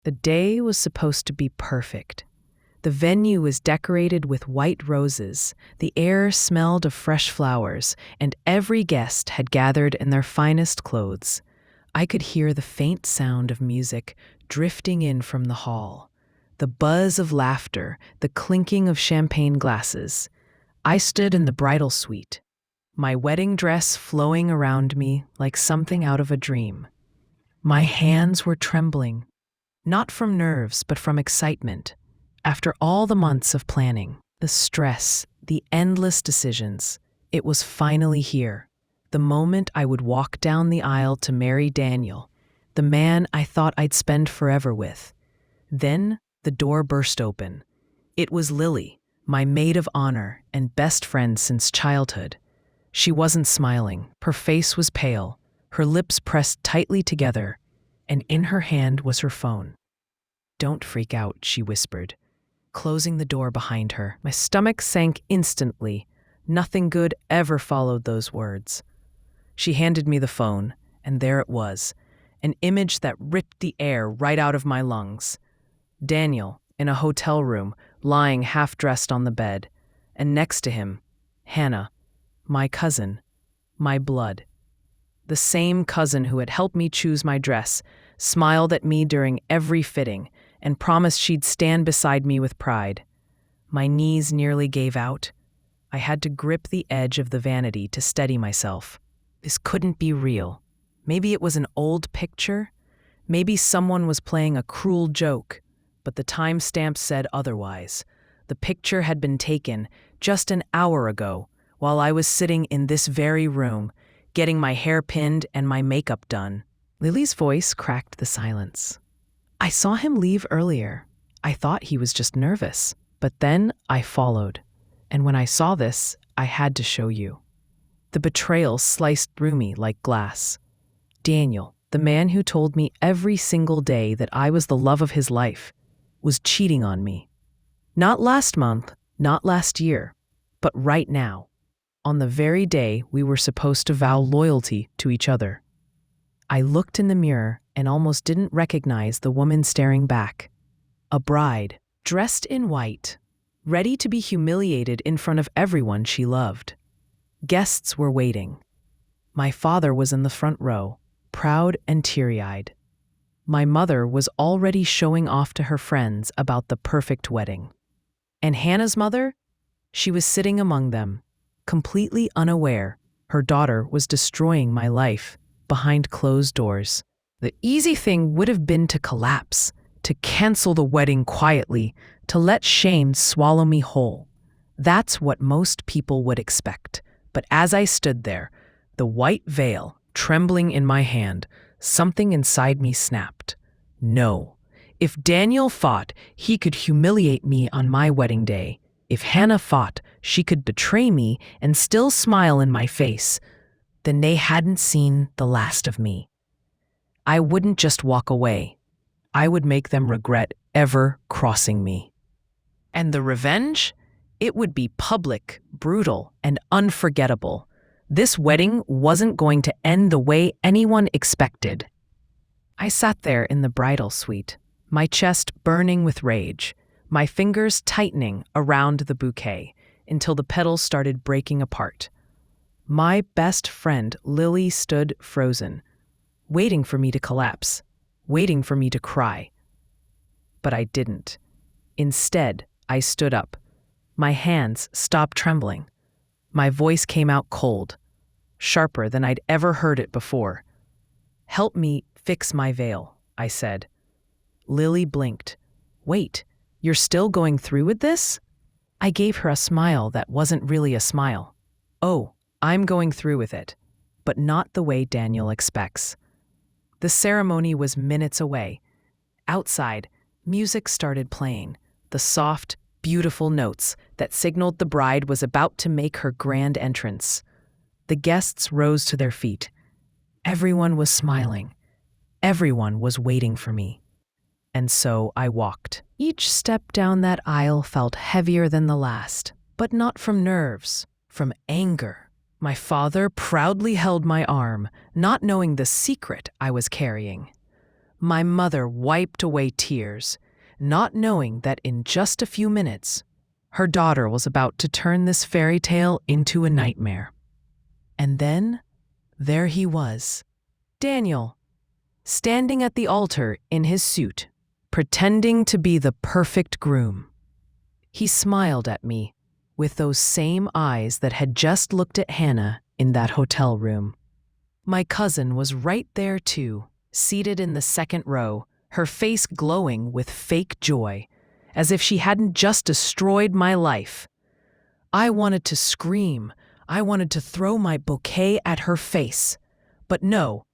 The day was supposed to be perfect. The venue was decorated with white roses, the air smelled of fresh flowers, and every guest had gathered in their finest clothes. I could hear the faint sound of music drifting in from the hall, the buzz of laughter, the clinking of champagne glasses. I stood in the bridal suite, my wedding dress flowing around me like something out of a dream. My hands were trembling, not from nerves, but from excitement. After all the months of planning, the stress, the endless decisions, it was finally here. The moment I would walk down the aisle to marry Daniel, the man I thought I'd spend forever with. Then the door burst open. It was Lily, my maid of honor and best friend since childhood. She wasn't smiling. Her face was pale, her lips pressed tightly together, and in her hand was her phone. "Don't freak out," she whispered, closing the door behind her. My stomach sank instantly. Nothing good ever followed those words. She handed me the phone, and there it was, an image that ripped the air right out of my lungs. Daniel, in a hotel room, lying half-dressed on the bed, and next to him, Hannah, my cousin, my blood. The same cousin who had helped me choose my dress, smiled at me during every fitting, and promised she'd stand beside me with pride. My knees nearly gave out. I had to grip the edge of the vanity to steady myself. This couldn't be real. Maybe it was an old picture. Maybe someone was playing a cruel joke, but the timestamp said otherwise. The picture had been taken just an hour ago, while I was sitting in this very room, getting my hair pinned and my makeup done. Lily's voice cracked the silence. "I saw him leave earlier. I thought he was just nervous, but then I followed. And when I saw this, I had to show you." The betrayal sliced through me like glass. Daniel, the man who told me every single day that I was the love of his life, was cheating on me. Not last month, not last year, but right now, on the very day we were supposed to vow loyalty to each other. I looked in the mirror and almost didn't recognize the woman staring back. A bride, dressed in white, ready to be humiliated in front of everyone she loved. Guests were waiting. My father was in the front row, proud and teary-eyed. My mother was already showing off to her friends about the perfect wedding. And Hannah's mother? She was sitting among them, completely unaware her daughter was destroying my life behind closed doors. The easy thing would have been to collapse, to cancel the wedding quietly, to let shame swallow me whole. That's what most people would expect. But as I stood there, the white veil trembling in my hand, something inside me snapped. No. If Daniel thought he could humiliate me on my wedding day, if Hannah thought she could betray me and still smile in my face, then they hadn't seen the last of me. I wouldn't just walk away. I would make them regret ever crossing me. And the revenge? It would be public, brutal, and unforgettable. This wedding wasn't going to end the way anyone expected. I sat there in the bridal suite, my chest burning with rage, my fingers tightening around the bouquet until the petals started breaking apart. My best friend, Lily, stood frozen, waiting for me to collapse, waiting for me to cry. But I didn't. Instead, I stood up. My hands stopped trembling. My voice came out cold, sharper than I'd ever heard it before. "Help me fix my veil," I said. Lily blinked. "Wait, you're still going through with this?" I gave her a smile that wasn't really a smile. "Oh, I'm going through with it, but not the way Daniel expects." The ceremony was minutes away. Outside, music started playing, the soft, beautiful notes that signaled the bride was about to make her grand entrance. The guests rose to their feet. Everyone was smiling. Everyone was waiting for me. And so I walked. Each step down that aisle felt heavier than the last, but not from nerves, from anger. My father proudly held my arm, not knowing the secret I was carrying. My mother wiped away tears, not knowing that in just a few minutes, her daughter was about to turn this fairy tale into a nightmare. And then, there he was, Daniel, standing at the altar in his suit, pretending to be the perfect groom. He smiled at me with those same eyes that had just looked at Hannah in that hotel room. My cousin was right there too, seated in the second row, her face glowing with fake joy, as if she hadn't just destroyed my life. I wanted to scream. I wanted to throw my bouquet at her face. But no,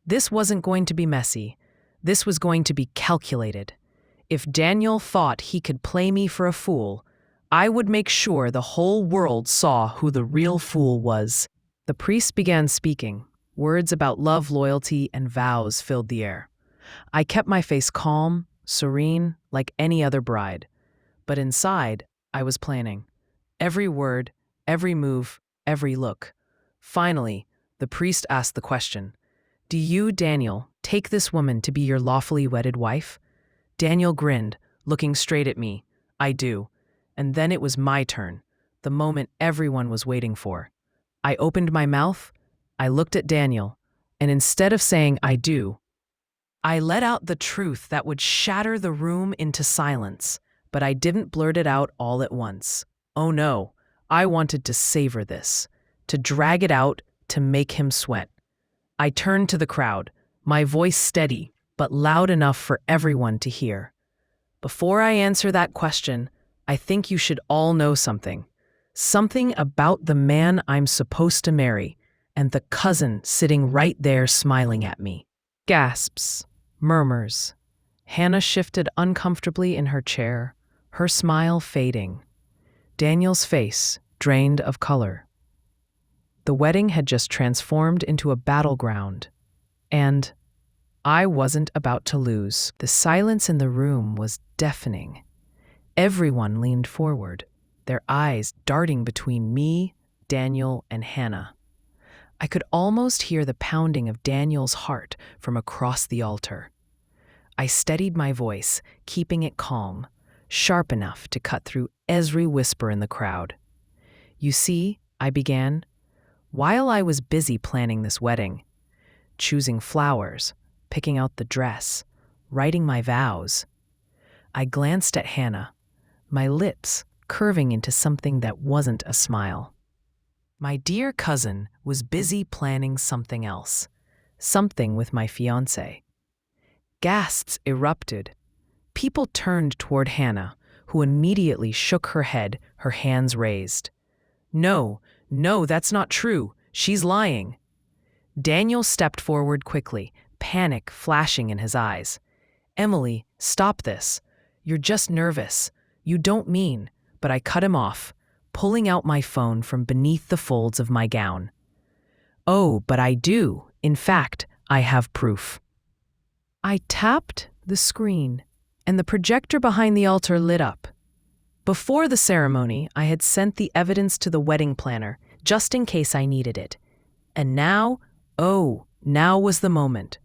this wasn't going to be messy. This was going to be calculated. If Daniel thought he could play me for a fool, I would make sure the whole world saw who the real fool was. The priest began speaking. Words about love, loyalty, and vows filled the air. I kept my face calm, serene, like any other bride. But inside, I was planning. Every word, every move, every look. Finally, the priest asked the question, "Do you, Daniel, take this woman to be your lawfully wedded wife?" Daniel grinned, looking straight at me. "I do." And then it was my turn, the moment everyone was waiting for. I opened my mouth, I looked at Daniel, and instead of saying "I do," I let out the truth that would shatter the room into silence, but I didn't blurt it out all at once. Oh no, I wanted to savor this, to drag it out, to make him sweat. I turned to the crowd, my voice steady, but loud enough for everyone to hear. Before I answer that question, I think you should all know something. Something about the man I'm supposed to marry, and the cousin sitting right there smiling at me. Gasps, murmurs. Hannah shifted uncomfortably in her chair, her smile fading. Daniel's face drained of color. The wedding had just transformed into a battleground, and I wasn't about to lose. The silence in the room was deafening. Everyone leaned forward, their eyes darting between me, Daniel, and Hannah. I could almost hear the pounding of Daniel's heart from across the altar. I steadied my voice, keeping it calm, sharp enough to cut through every whisper in the crowd. "You see," I began, "while I was busy planning this wedding, choosing flowers, picking out the dress, writing my vows, I glanced at Hannah, my lips curving into something that wasn't a smile. My dear cousin was busy planning something else, something with my fiancé. Gasps erupted. People turned toward Hannah, who immediately shook her head, her hands raised. No, that's not true. She's lying." Daniel stepped forward quickly, panic flashing in his eyes. "Emily, stop this. You're just nervous. You don't mean," but I cut him off, pulling out my phone from beneath the folds of my gown. "Oh, but I do. In fact, I have proof." I tapped the screen, and the projector behind the altar lit up. Before the ceremony, I had sent the evidence to the wedding planner, just in case I needed it. And now, now was the moment.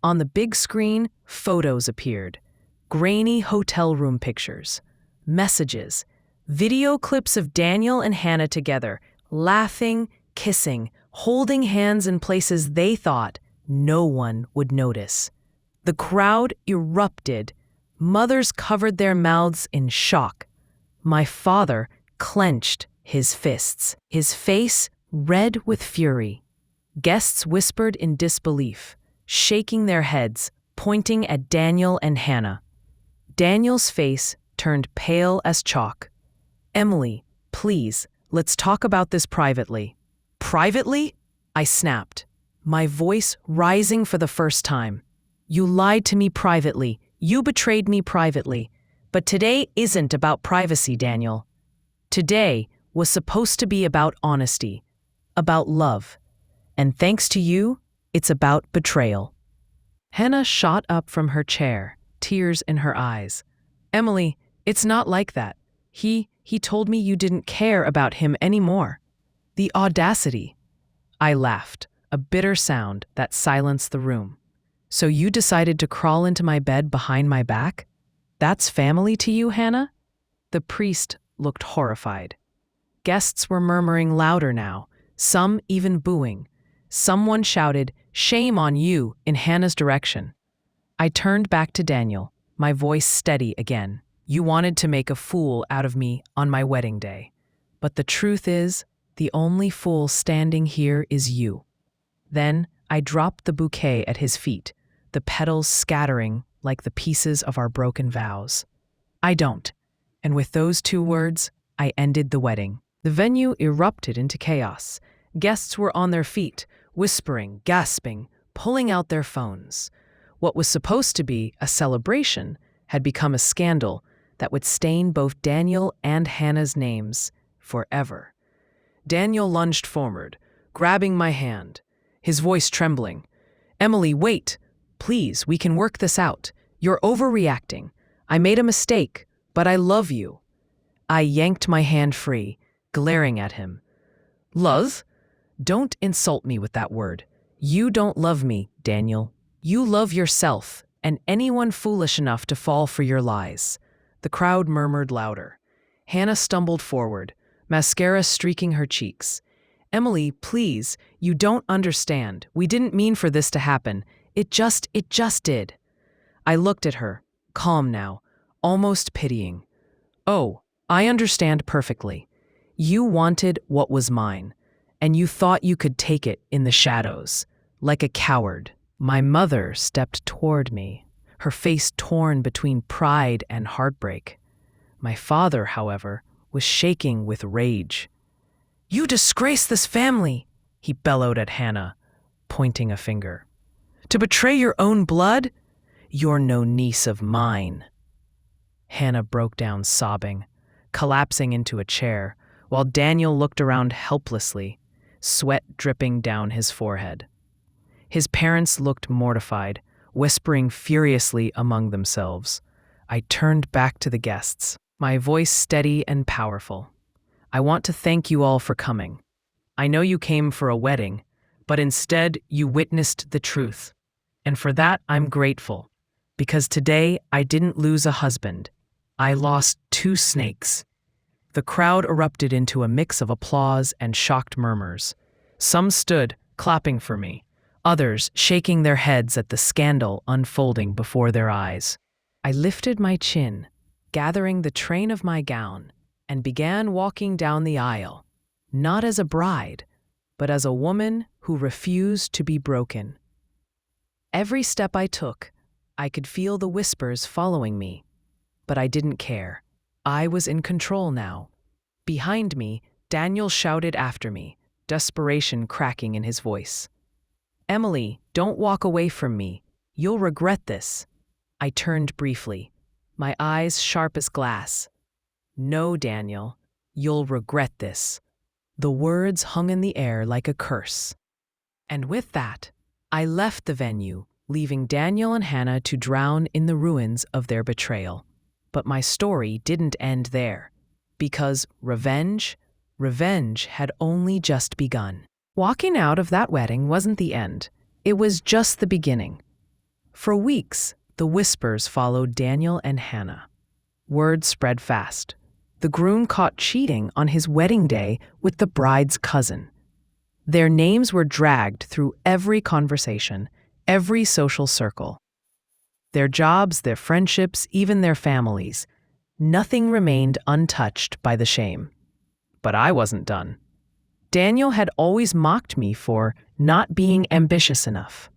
On the big screen, photos appeared. Grainy hotel room pictures, messages, video clips of Daniel and Hannah together, laughing, kissing, holding hands in places they thought no one would notice. The crowd erupted. Mothers covered their mouths in shock. My father clenched his fists, his face red with fury. Guests whispered in disbelief, shaking their heads, pointing at Daniel and Hannah. Daniel's face turned pale as chalk. "Emily, please, let's talk about this privately." "Privately?" I snapped, my voice rising for the first time. "You lied to me privately. You betrayed me privately. But today isn't about privacy, Daniel. Today was supposed to be about honesty, about love. And thanks to you, it's about betrayal." Hannah shot up from her chair, tears in her eyes. "Emily, it's not like that. He told me you didn't care about him anymore." The audacity. I laughed, a bitter sound that silenced the room. So you decided to crawl into my bed behind my back? That's family to you, Hannah? The priest looked horrified. Guests were murmuring louder now, some even booing. Someone shouted, "Shame on you," in Hannah's direction. I turned back to Daniel, my voice steady again. You wanted to make a fool out of me on my wedding day. But the truth is, the only fool standing here is you. Then I dropped the bouquet at his feet, the petals scattering like the pieces of our broken vows. I don't. And with those two words, I ended the wedding. The venue erupted into chaos. Guests were on their feet, whispering, gasping, pulling out their phones. What was supposed to be a celebration had become a scandal that would stain both Daniel and Hannah's names forever. Daniel lunged forward, grabbing my hand, his voice trembling. "Emily, wait. Please, we can work this out. You're overreacting. I made a mistake, but I love you." I yanked my hand free, glaring at him. "Love? Don't insult me with that word. You don't love me, Daniel. You love yourself and anyone foolish enough to fall for your lies." The crowd murmured louder. Hannah stumbled forward, mascara streaking her cheeks. "Emily, please, you don't understand. We didn't mean for this to happen. It just did." I looked at her, calm now, almost pitying. "Oh, I understand perfectly. You wanted what was mine, and you thought you could take it in the shadows, like a coward." My mother stepped toward me, her face torn between pride and heartbreak. My father, however, was shaking with rage. "You disgrace this family," he bellowed at Hannah, pointing a finger. "To betray your own blood? You're no niece of mine." Hannah broke down sobbing, collapsing into a chair, while Daniel looked around helplessly, sweat dripping down his forehead. His parents looked mortified, whispering furiously among themselves. I turned back to the guests, my voice steady and powerful. "I want to thank you all for coming. I know you came for a wedding, but instead you witnessed the truth. And for that, I'm grateful. Because today, I didn't lose a husband. I lost 2 snakes." The crowd erupted into a mix of applause and shocked murmurs. Some stood, clapping for me, others shaking their heads at the scandal unfolding before their eyes. I lifted my chin, gathering the train of my gown, and began walking down the aisle, not as a bride, but as a woman who refused to be broken. Every step I took, I could feel the whispers following me, but I didn't care. I was in control now. Behind me, Daniel shouted after me, desperation cracking in his voice. "Emily, don't walk away from me. You'll regret this." I turned briefly, my eyes sharp as glass. "No, Daniel, you'll regret this." The words hung in the air like a curse. And with that, I left the venue, leaving Daniel and Hannah to drown in the ruins of their betrayal. But my story didn't end there, because revenge had only just begun. Walking out of that wedding wasn't the end. It was just the beginning. For weeks, the whispers followed Daniel and Hannah. Word spread fast. The groom caught cheating on his wedding day with the bride's cousin. Their names were dragged through every conversation, every social circle. Their jobs, their friendships, even their families. Nothing remained untouched by the shame. But I wasn't done. Daniel had always mocked me for not being ambitious enough.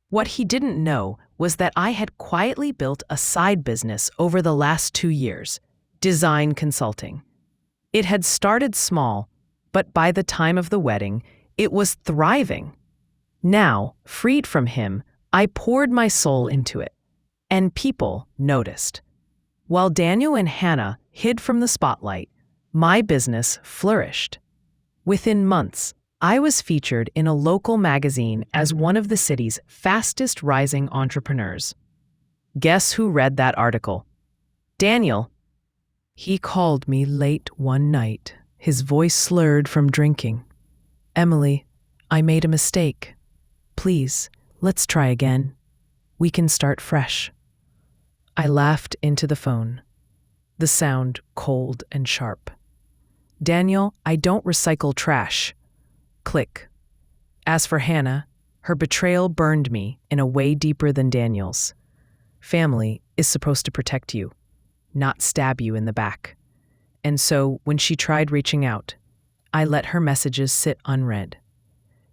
What he didn't know was that I had quietly built a side business over the last 2 years, design consulting. It had started small, but by the time of the wedding, it was thriving. Now, freed from him, I poured my soul into it, and people noticed. While Daniel and Hannah hid from the spotlight, my business flourished. Within months, I was featured in a local magazine as one of the city's fastest rising entrepreneurs. Guess who read that article? Daniel. He called me late one night, his voice slurred from drinking. "Emily, I made a mistake. Please, let's try again." We can start fresh." I laughed into the phone, the sound cold and sharp. "Daniel, I don't recycle trash." Click. As for Hannah, her betrayal burned me in a way deeper than Daniel's. Family is supposed to protect you, not stab you in the back. And so, when she tried reaching out, I let her messages sit unread.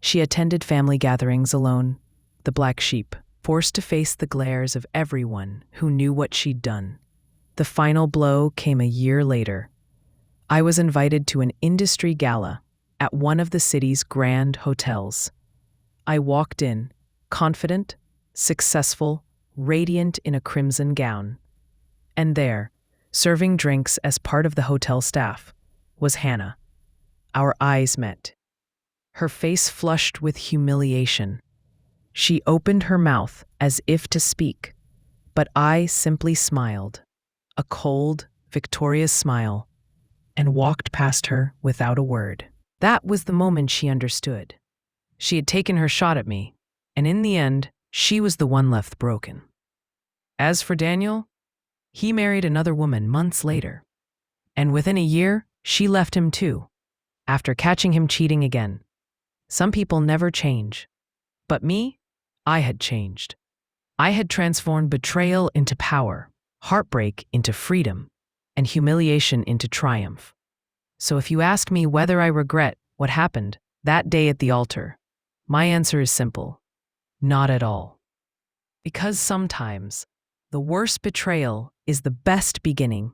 She attended family gatherings alone, the black sheep, forced to face the glares of everyone who knew what she'd done. The final blow came a year later. I was invited to an industry gala at one of the city's grand hotels. I walked in, confident, successful, radiant in a crimson gown. And there, serving drinks as part of the hotel staff, was Hannah. Our eyes met. Her face flushed with humiliation. She opened her mouth as if to speak, but I simply smiled, a cold, victorious smile, and walked past her without a word. That was the moment she understood. She had taken her shot at me, and in the end, she was the one left broken. As for Daniel, he married another woman months later, and within a year, she left him too, after catching him cheating again. Some people never change, but me, I had changed. I had transformed betrayal into power, heartbreak into freedom, and humiliation into triumph. So if you ask me whether I regret what happened that day at the altar, my answer is simple: not at all. Because sometimes the worst betrayal is the best beginning.